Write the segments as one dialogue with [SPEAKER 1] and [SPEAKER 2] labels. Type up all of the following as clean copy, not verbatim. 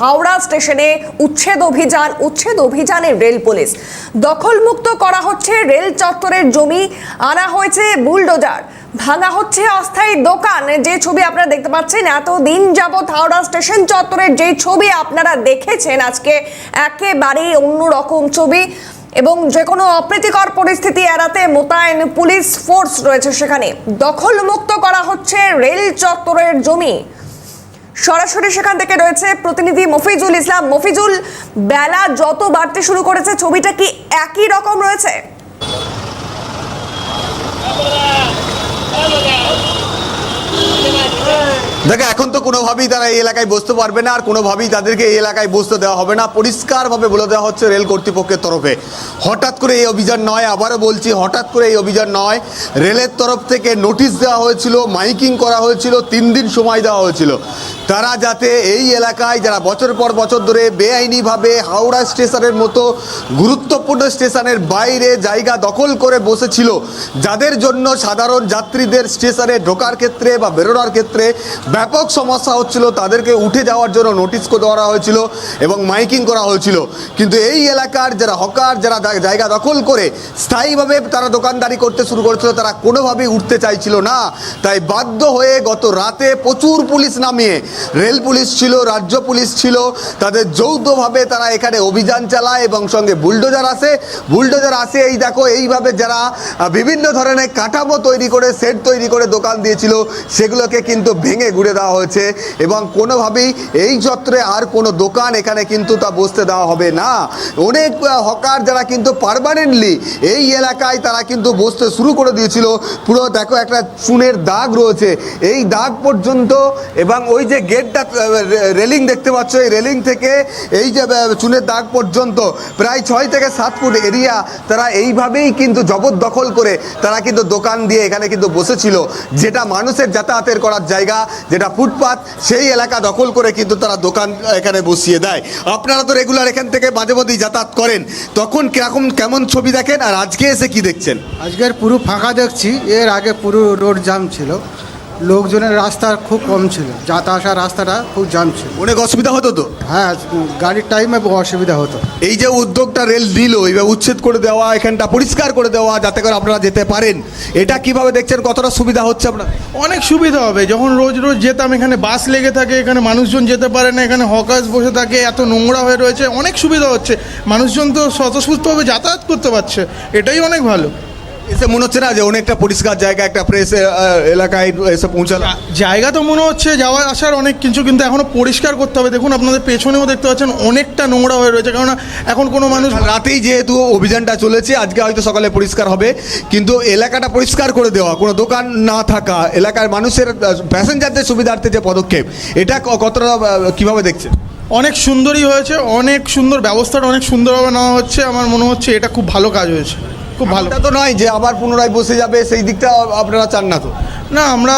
[SPEAKER 1] হাওড়া স্টেশনে উচ্ছেদ অভিযানে রেল পুলিশ দখলমুক্ত করা হচ্ছে রেল চত্বরের জমি, আনা হয়েছে বুলডোজার, ভাঙা হচ্ছে অস্থায়ী দোকান। যে ছবি আপনারা দেখতে পাচ্ছেন, এতদিন যাবৎ হাওড়া স্টেশন চত্বরের যে ছবি আপনারা দেখেছেন, আজকে একেবারেই অন্যরকম ছবি এবং যে কোনো অপ্রীতিকর পরিস্থিতি এড়াতে মোতায়েন পুলিশ ফোর্স রয়েছে। সেখানে দখলমুক্ত করা হচ্ছে রেল চত্বরের জমি। সরাসরি সেখান থেকে রয়েছে প্রতিনিধি মফিজুল ইসলাম। মফিজুল, বেলা যত বাড়তে শুরু করেছে, ছবিটা কি একই রকম রয়েছে?
[SPEAKER 2] দেখো, এখন তো কোনোভাবেই তারা এই এলাকায় বসতে পারবে না, আর কোনোভাবেই তাদেরকে এই এলাকায় বসতে দেওয়া হবে না। পরিষ্কারভাবে বলে দেওয়া হচ্ছে রেল কর্তৃপক্ষের তরফে। হঠাৎ করে এই অভিযান নয়, আবারও বলছি, হঠাৎ করে এই অভিযান নয়। রেলের তরফ থেকে নোটিশ দেওয়া হয়েছিল, মাইকিং করা হয়েছিল, 3 দিন সময় দেওয়া হয়েছিল তারা যাতে এই এলাকায় যারা বছর পর বছর ধরে বেআইনিভাবে হাওড়া স্টেশনের মতো গুরুত্বপূর্ণ স্টেশনের বাইরে জায়গা দখল করে বসেছিল, যাদের জন্য সাধারণ যাত্রীদের স্টেশনে ঢোকার ক্ষেত্রে বা বেরোনোর ক্ষেত্রে ব্যাপক সমস্যা হচ্ছিল, তাদেরকে উঠে যাওয়ার জন্য নোটিশ দেওয়া হয়েছিল এবং মাইকিং করা হয়েছিল। কিন্তু এই এলাকার যারা হকার, যারা জায়গা দখল করে স্থায়ীভাবে তারা দোকানদারি করতে শুরু করেছিল, তারা কোনোভাবেই উঠতে চাইছিল না। তাই বাধ্য হয়ে গত রাতে প্রচুর পুলিশ নামিয়ে, রেল পুলিশ ছিল, রাজ্য পুলিশ ছিল, তাদের যৌথভাবে তারা এখানে অভিযান চালায় এবং সঙ্গে বুলডোজার আসে। এই দেখো, এইভাবে যারা বিভিন্ন ধরনের কাঠামো তৈরি করে, সেট তৈরি করে দোকান দিয়েছিল, সেগুলোকে কিন্তু ভেঙে ঘুরে দেওয়া হয়েছে এবং কোনোভাবেই এই চত্বরে আর কোনো দোকান এখানে কিন্তু তা বসতে দেওয়া হবে না। অনেক হকার যারা কিন্তু পার্মানেন্টলি এই এলাকায় তারা কিন্তু বসতে শুরু করে দিয়েছিল। পুরো দেখো, একটা চুনের দাগ রয়েছে এই দাগ পর্যন্ত, এবং ওই যে গেটটা রেলিং দেখতে পাচ্ছ, এই রেলিং থেকে এই যে চুনের দাগ পর্যন্ত প্রায় 6 থেকে 7 ফুট এরিয়া তারা এইভাবেই কিন্তু জবরদখল করে তারা কিন্তু দোকান দিয়ে এখানে কিন্তু বসেছিল। যেটা মানুষের যাতায়াতের করার জায়গা, যেটা ফুটপাত, সেই এলাকা দখল করে কিন্তু তারা দোকান এখানে বসিয়ে দেয়। আপনারা তো রেগুলার এখান থেকে মাঝে মধ্যেই যাতায়াত করেন, তখন কেমন ছবি দেখেন আর আজকে এসে কি দেখছেন?
[SPEAKER 3] আজকের পুরো ফাঁকা দেখছি। এর আগে পুরো রোড জাম ছিল, লোকজনের রাস্তা খুব কম ছিল, যাতায়াত আসার রাস্তাটা খুব জাম ছিল,
[SPEAKER 2] অনেক অসুবিধা হতো তো।
[SPEAKER 3] হ্যাঁ, গাড়ির টাইমে অসুবিধা হতো।
[SPEAKER 2] এই যে উদ্যোগটা রেল দিল, এইভাবে উচ্ছেদ করে দেওয়া, এখানটা পরিষ্কার করে দেওয়া যাতে করে আপনারা যেতে পারেন, এটা কিভাবে দেখছেন? কতটা সুবিধা হচ্ছে আপনার?
[SPEAKER 4] অনেক সুবিধা হবে। যখন রোজ রোজ যেতাম, এখানে বাস লেগে থাকে, এখানে মানুষজন যেতে পারে না, এখানে হকার্স বসে থাকে, এত নোংরা হয়ে রয়েছে, অনেক সুবিধা হচ্ছে। মানুষজন তো স্বতঃস্ফূর্তভাবে যাতায়াত করতে পারছে, এটাই অনেক ভালো।
[SPEAKER 2] এসে মনে হচ্ছে না যে অনেকটা পরিষ্কার জায়গা, একটা প্রেস এলাকায় এসে পৌঁছালো?
[SPEAKER 4] জায়গা তো মনে হচ্ছে যাওয়া আসার অনেক কিছু, কিন্তু এখনও পরিষ্কার করতে হবে। দেখুন, আপনাদের পেছনেও দেখতে পাচ্ছেন অনেকটা নোংরা হয়ে রয়েছে, কেননা এখন কোনো মানুষ
[SPEAKER 2] রাতেই যেহেতু অভিযানটা চলেছে, আজকে হয়তো সকালে পরিষ্কার হবে, কিন্তু এলাকাটা পরিষ্কার করে দেওয়া, কোনো দোকান না থাকা, এলাকার মানুষের প্যাসেঞ্জারদের সুবিধার্থে যে পদক্ষেপ, এটা কতটা কীভাবে দেখছেন?
[SPEAKER 4] অনেক সুন্দরই হয়েছে, অনেক সুন্দর, ব্যবস্থাটা অনেক সুন্দরভাবে নেওয়া হচ্ছে। আমার মনে হচ্ছে এটা খুব ভালো কাজ হয়েছে, খুব ভালো।
[SPEAKER 2] এটা তো নয় যে আবার পুনরায় বসে যাবে, সেই দিকটা আপনারা চান না তো?
[SPEAKER 4] না, আমরা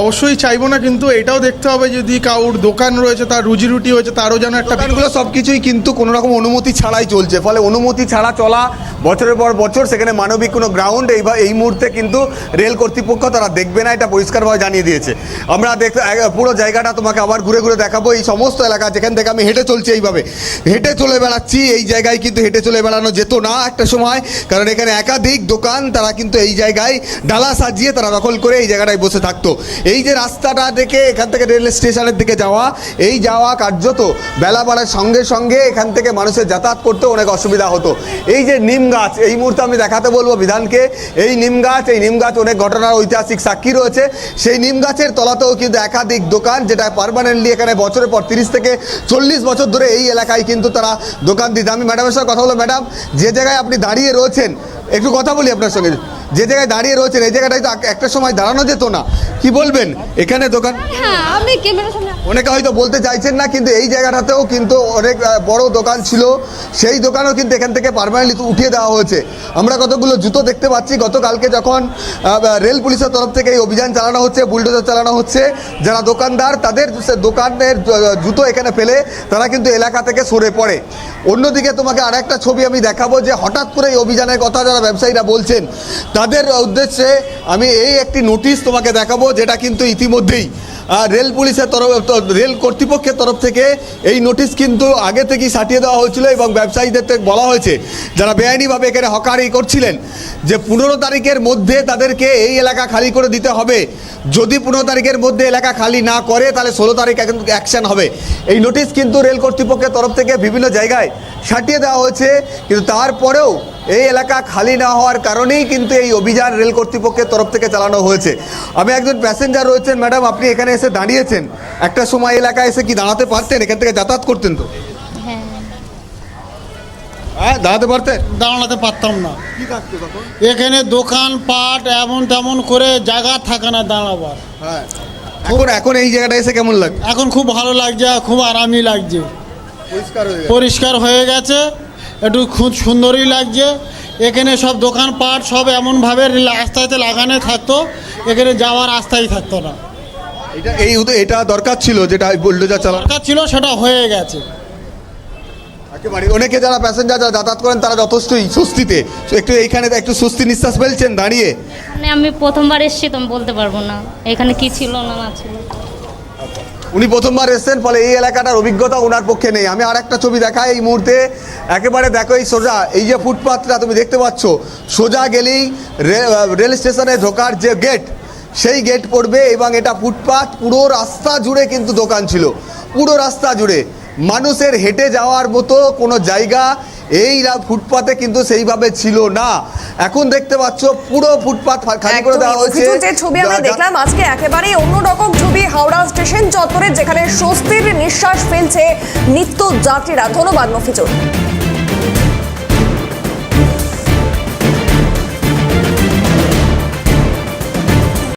[SPEAKER 4] অবশ্যই চাইবো না, কিন্তু এটাও দেখতে হবে যদি কারোর দোকান রয়েছে, তার রুজি রুটি হয়েছে, তারও যেন একটা।
[SPEAKER 2] দোকানগুলো সব কিছুই কিন্তু কোনো রকম অনুমতি ছাড়াই চলছে, ফলে অনুমতি ছাড়া চলা বছরের পর বছর, সেখানে মানবিক কোনো গ্রাউন্ড এই মুহূর্তে কিন্তু রেল কর্তৃপক্ষ তারা দেখবে না, এটা পরিষ্কারভাবে জানিয়ে দিয়েছে। আমরা পুরো জায়গাটা তোমাকে আবার ঘুরে ঘুরে দেখাবো। এই সমস্ত এলাকা যেখান থেকে আমি হেঁটে চলছি, এইভাবে হেঁটে চলে বেড়াচ্ছি, এই জায়গায় কিন্তু হেঁটে চলে বেড়ানো যেত না একটা সময়, কারণ এখানে একাধিক দোকান, তারা কিন্তু এই জায়গায় ডালা সাজিয়ে তারা দখল করে এই জায়গাটায় বসে থাকতো। এই যে রাস্তাটা দেখে এখান থেকে রেল স্টেশনের দিকে যাওয়া কার্যত বেলা বাড়ার সঙ্গে সঙ্গে এখান থেকে মানুষের যাতায়াত করতে অনেক অসুবিধা হতো। এই যে নিম গাছ, এই মুহূর্তে আমি দেখাতে বলবো বিধানকে, এই নিম গাছ অনেক ঘটনার ঐতিহাসিক সাক্ষী রয়েছে। সেই নিম গাছের তলাতেও কিন্তু একাধিক দোকান, যেটা পার্মানেন্টলি এখানে বছরের পর 30 থেকে 40 বছর ধরে এই এলাকায় কিন্তু তারা দোকান দিত। আমি ম্যাডামের সঙ্গে কথা বলবো। ম্যাডাম, যে জায়গায় আপনি দাঁড়িয়ে রয়েছেন, একটু কথা বলি আপনার সঙ্গে। যে জায়গায় দাঁড়িয়ে রয়েছেন, এই জায়গাটায় তো একটা সময় দাঁড়ানো যেত না, কি বলবেন? এখানে দোকান, অনেকে হয়তো বলতে চাইছেন না, কিন্তু এই জায়গাটাতেও কিন্তু অনেক বড় দোকান ছিল, সেই দোকানও কিন্তু এখান থেকে পার্মানেন্টলি উঠিয়ে দেওয়া হয়েছে। আমরা কতগুলো জুতো দেখতে পাচ্ছি। গতকালকে যখন রেল পুলিশের তরফ থেকে এই অভিযান চালানো হচ্ছে, বুলডোজার চালানো হচ্ছে, যারা দোকানদার তাদের দোকানের জুতো এখানে ফেলে তারা কিন্তু এলাকা থেকে সরে পড়ে। অন্যদিকে তোমাকে আর একটা ছবি আমি দেখাবো, যে হঠাৎ করে এই অভিযানের কথা যারা ব্যবসায়ীরা বলছেন, তাদের উদ্দেশ্যে আমি এই একটি নোটিশ তোমাকে দেখাবো, যেটা কিন্তু ইতিমধ্যেই রেল পুলিশের রেল কর্তৃপক্ষের তরফ থেকে এই নোটিশ কিন্তু আগে থেকেই সাটিয়ে দেওয়া হয়েছিল এবং ব্যবসায়ীদের থেকে বলা হয়েছে যারা বেআইনিভাবে এখানে হকারি করছিলেন যে 15 তারিখের মধ্যে তাদেরকে এই এলাকা খালি করে দিতে হবে। যদি 15 তারিখের মধ্যে এলাকা খালি না করে তাহলে 16 তারিখ অ্যাকশন হবে। এই নোটিশ কিন্তু রেল কর্তৃপক্ষের তরফ থেকে বিভিন্ন জায়গায় সাটিয়ে দেওয়া হয়েছে, কিন্তু তারপরেও এই এলাকা খালি না হওয়ার কারণেই কিন্তু এই অভিযান রেল কর্তৃপক্ষের তরফ থেকে চালানো হয়েছে। আমি একজন প্যাসেঞ্জার রয়েছেন, ম্যাডাম আপনি এখানে এসে দাঁড়িয়েছেন, একটা সময় এলাকায় এসে কি দাঁড়াতে পারতেন? এখান থেকে যাতায়াত করতেন তো? হ্যাঁ দাঁড়াতে পারতেন?
[SPEAKER 5] দাঁড়াতে পারতাম না।
[SPEAKER 2] কি থাকতো তখন?
[SPEAKER 5] এখানে দোকান পাট এমন তেমন করে জায়গা থাকে না দাঁড়াবার।
[SPEAKER 2] হ্যাঁ এখন এই জায়গাটা এসে কেমন লাগে?
[SPEAKER 5] এখন খুব ভালো লাগছে, খুব আরামই লাগছে,
[SPEAKER 2] পরিষ্কার হয়ে গেছে।
[SPEAKER 5] পরিষ্কার হয়ে গেছে, একটু খুব সুন্দরই লাগছে। এখানে সব দোকান পাট সব এমনভাবে রাস্তাতে লাগানো থাকতো, এখানে যাওয়ার রাস্তাই থাকতো না।
[SPEAKER 2] এটা দরকার ছিল যেটা বুলডোজার চালানো
[SPEAKER 5] দরকার ছিল, সেটা হয়ে গেছে।
[SPEAKER 2] একেবারে অনেকে যারা প্যাসেঞ্জার যারা যাতায়াত করেন তারা যথেষ্টই স্বস্তিতে, একটু এইখানে একটু স্বস্তি নিঃশ্বাস ফেলছেন দাঁড়িয়ে।
[SPEAKER 6] মানে আমি প্রথমবার এসেছি তো আমি বলতে পারবো না এখানে কি ছিল না ছিল।
[SPEAKER 2] উনি প্রথমবার এসেছেন, ফলে এই এলাকাটার অভিজ্ঞতা ওনার পক্ষে নেই। আমি আর একটা ছবি দেখাই এই মুহূর্তে, একেবারে দেখো এই সোজা এই যে ফুটপাথটা তুমি দেখতে পাচ্ছ, সোজা গেলেই রেল স্টেশনে ঢোকার যে গেট সেই গেট পড়বে এবং এটা ফুটপাথ, পুরো রাস্তা জুড়ে কিন্তু দোকান ছিল, পুরো রাস্তা জুড়ে মানুষের হেঁটে যাওয়ার মতো কোনো জায়গা এই ফুটপাতে কিন্তু সেইভাবে ছিল না। এখন দেখতে পাচ্ছ পুরো ফুটপাত খালি করে দেওয়া হয়েছে।
[SPEAKER 1] যে ছবি আমরা দেখলাম আজকে একেবারে অন্যরকম ছবি হাওড়া স্টেশন চত্বরে, যেখানে স্বস্তির নিঃশ্বাস ফেলছে নিত্য যাত্রীরা। ধন্যবাদ মফিজুল।